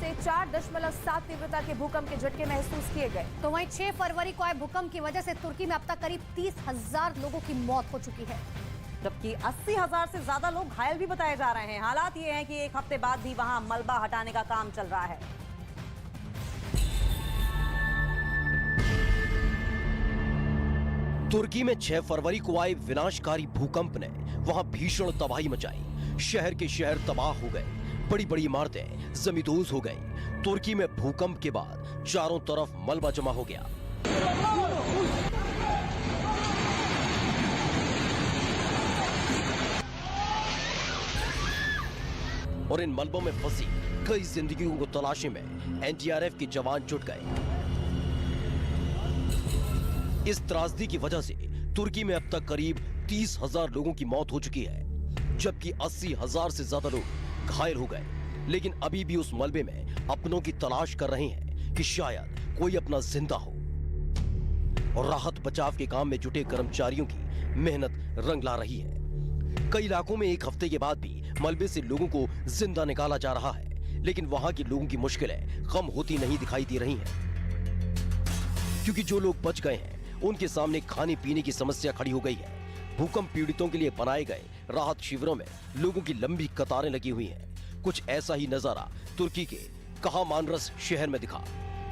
से 4.7 तीव्रता के भूकंप के झटके महसूस किए गए। तो वहीं 6 फरवरी को आए भूकंप की वजह से तुर्की में अब तक करीब 30,000 लोगों की मौत हो चुकी है, जबकि 80,000 से ज्यादा लोग घायल भी बताए जा रहे हैं। हालात ये हैं कि एक हफ्ते बाद भी वहां मलबा हटाने का काम चल रहा है। तुर्की में 6 फरवरी को आए विनाशकारी भूकंप ने वहां भीषण तबाही मचाई। शहर के शहर तबाह हो गए, बड़ी बड़ी इमारतें जमींदोज हो गई। तुर्की में भूकंप के बाद चारों तरफ मलबा जमा हो गया। और इन मलबों में फंसी कई जिंदगियों को तलाशने में एनडीआरएफ के जवान जुट गए। इस त्रासदी की वजह से तुर्की में अब तक करीब 30,000 लोगों की मौत हो चुकी है, जबकि 80,000 से ज्यादा लोग घायल हो गए। लेकिन अभी भी उस मलबे में अपनों की तलाश कर रहे हैं कि शायद कोई अपना जिंदा हो। और राहत बचाव के काम में जुटे कर्मचारियों की मेहनत रंग ला रही है। कई इलाकों में एक हफ्ते के बाद भी मलबे से लोगों को जिंदा निकाला जा रहा है, लेकिन वहां के लोगों की मुश्किलें कम होती नहीं दिखाई दे रही हैं, क्योंकि जो लोग बच गए हैं उनके सामने खाने पीने की समस्या खड़ी हो गई है। भूकंप पीड़ितों के लिए बनाए गए राहत शिविरों में लोगों की लंबी कतारें लगी हुई हैं। कुछ ऐसा ही नजारा तुर्की के कहामानरस शहर में दिखा,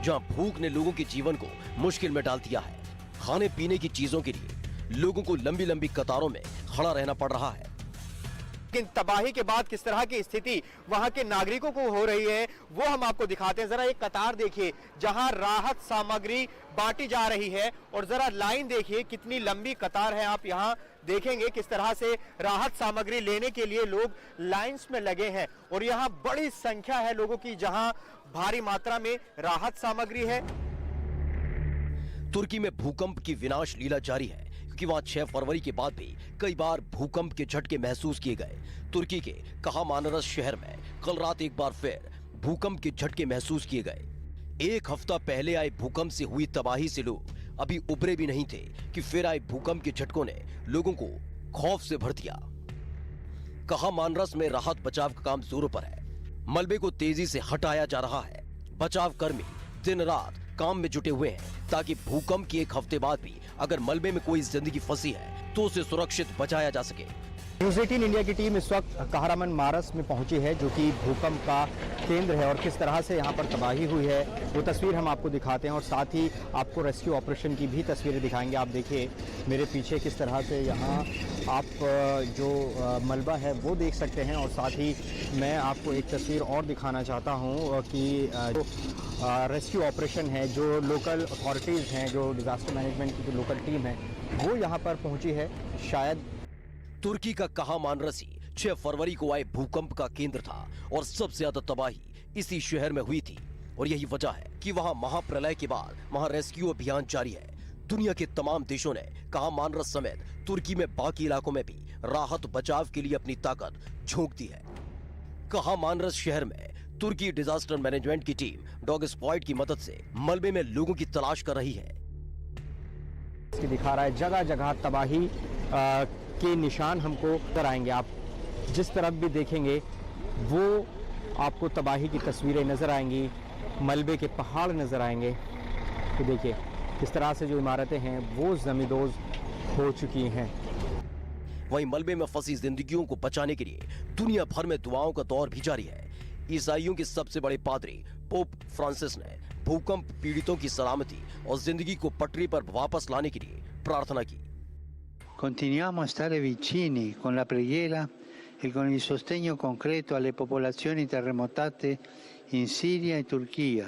जहां भूख ने लोगों के जीवन को मुश्किल में डाल दिया है। खाने पीने की चीजों के लिए लोगों को लंबी लंबी कतारों में खड़ा रहना पड़ रहा है। लेकिन तबाही के बाद किस तरह की स्थिति वहां के नागरिकों को हो रही है वो हम आपको दिखाते हैं। जरा एक कतार देखिए जहां राहत सामग्री बांटी जा रही है, और जरा लाइन देखिए कितनी लंबी कतार है। आप यहां देखेंगे किस तरह से राहत सामग्री लेने के लिए लोग लाइंस में लगे हैं, और यहां बड़ी संख्या है लोगों की जहां भारी मात्रा में राहत सामग्री है। तुर्की में भूकंप की विनाश लीला जारी है, क्योंकि वहां 6 फरवरी के बाद भी कई बार भूकंप के झटके महसूस किए गए। तुर्की के कहामानरस शहर में कल रात एक बार फिर भूकंप के झटके महसूस किए गए। एक हफ्ता पहले आए भूकंप से हुई तबाही से लोग अभी उबरे भी नहीं थे कि फिर आए भूकंप के झटकों ने लोगों को खौफ से भर दिया। कहामानरस में राहत बचाव का काम जोरों पर है। मलबे को तेजी से हटाया जा रहा है। बचाव कर्मी दिन रात काम में जुटे हुए हैं, ताकि भूकंप के एक हफ्ते बाद भी अगर मलबे में कोई जिंदगी फंसी है तो उसे सुरक्षित बचाया जा सके। न्यूज़ 18 इंडिया की टीम इस वक्त कहरामानमारस में पहुंची है, जो कि भूकंप का केंद्र है, और किस तरह से यहां पर तबाही हुई है वो तस्वीर हम आपको दिखाते हैं, और साथ ही आपको रेस्क्यू ऑपरेशन की भी तस्वीरें दिखाएंगे। आप देखिए मेरे पीछे किस तरह से यहाँ आप जो मलबा है वो देख सकते हैं, और साथ ही मैं आपको एक तस्वीर और दिखाना चाहता हूँ कि जो रेस्क्यू ऑपरेशन है, जो लोकल अथॉरिटीज़ हैं, जो डिज़ास्टर मैनेजमेंट की जो लोकल टीम है वो यहाँ पर पहुँची है। शायद तुर्की का कहामानरसी 6 फरवरी को आए भूकंप का केंद्र था, और सबसे ज्यादा तबाही इसी शहर में हुई थी। और यही वजह है कि वहां महाप्रलय के बाद वहां रेस्क्यू अभियान जारी है। दुनिया के तमाम देशों ने कहामानरस समेत तुर्की में बाकी इलाकों में भी राहत बचाव के लिए अपनी ताकत झोंक दी है। कहामानरस शहर में तुर्की डिजास्टर मैनेजमेंट की टीम डॉग स्क्वाड की मदद से मलबे में लोगों की तलाश कर रही है। दिखा रहा है जगह जगह तबाही के निशान हमको कराएंगे। आप जिस तरफ भी देखेंगे वो आपको तबाही की तस्वीरें नजर आएंगी, मलबे के पहाड़ नजर आएंगे। तो देखिए किस तरह से जो इमारतें हैं वो जमींदोज हो चुकी हैं। वहीं मलबे में फंसी जिंदगियों को बचाने के लिए दुनिया भर में दुआओं का दौर भी जारी है। ईसाइयों के सबसे बड़े पादरी पोप फ्रांसिस ने भूकंप पीड़ितों की सलामती और जिंदगी को पटरी पर वापस लाने के लिए प्रार्थना की। Continuiamo a stare vicini con la preghiera e con il sostegno concreto alle popolazioni terremotate in Siria e Turchia.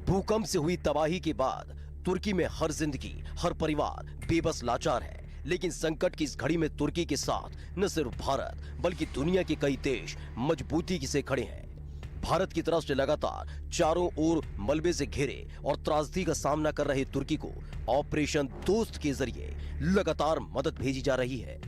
भूकंप से हुई तबाही के बाद तुर्की में हर जिंदगी, हर परिवार बेबस लाचार है। लेकिन संकट की इस घड़ी में तुर्की के साथ न सिर्फ भारत बल्कि दुनिया के कई देश मजबूती से खड़े हैं। भारत की तरफ से लगातार चारों ओर मलबे से घिरे और त्रासदी का सामना कर रहे तुर्की को ऑपरेशन दोस्त के जरिए लगातार मदद भेजी जा रही है।